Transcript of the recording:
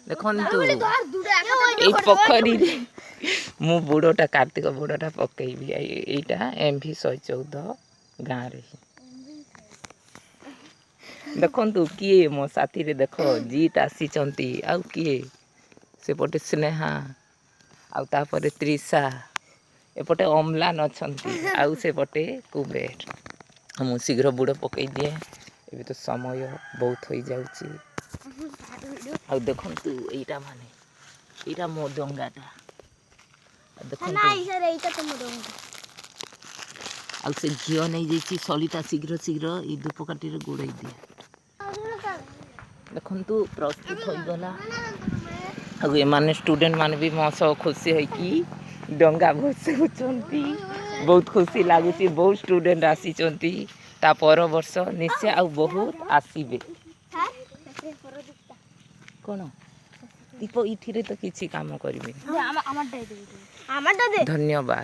ଦେଖନ୍ତୁ ଏଇ ପୋଖରୀରେ ମୁଁ ବୁଡ଼ଟା କାର୍ତ୍ତିକ ବୁଡ଼ଟା ପକେଇବି। ଏଇଟା MV114 ଗାଁରେ। ଦେଖନ୍ତୁ କିଏ ମୋ ସାଥିରେ ଦେଖ ଜିତ୍ ଆସିଛନ୍ତି। ଆଉ କିଏ ସେପଟେ ସ୍ନେହା ଆଉ ତାପରେ ତ୍ରିଷା ଏପଟେ ଅମ୍ଲାନ ଅଛନ୍ତି ଆଉ ସେପଟେ କୁବେର। ମୁଁ ଶୀଘ୍ର ବୁଡ଼ ପକେଇ ଦିଏ। ଏବେ ତ ସମୟ ବହୁତ ହୋଇଯାଉଛି। ଆଉ ଦେଖନ୍ତୁ ଏଇଟା ମାନେ ଏଇଟା ମୋ ଡଙ୍ଗାଟା। ଦେଖନ୍ତୁ ଆଉ ସେ ଝିଅ ନେଇଯାଇଛି ସଳିତା ଶୀଘ୍ର ଶୀଘ୍ର ଏଇ ଧୂପକାଠିରେ ଗୋଡ଼େଇ ଦିଏ। ଦେଖନ୍ତୁ ପ୍ରସ୍ତୁତ ହୋଇଗଲା। ଆଉ ଏମାନେ ଷ୍ଟୁଡେଣ୍ଟ ମାନେ ବି ମୋ ସହ ଖୁସି ହେଇକି ଡଙ୍ଗା ଭସଉଛନ୍ତି। ବହୁତ ଖୁସି ଲାଗୁଛି। ବହୁତ ଷ୍ଟୁଡେଣ୍ଟ ଆସିଛନ୍ତି। ତା ପର ବର୍ଷ ନିଶ୍ଚୟ ଆଉ ବହୁତ ଆସିବେ। କ'ଣ ଦୀପ ଏଥିରେ ତ କିଛି କାମ କରିବେନି। ଧନ୍ୟବାଦ।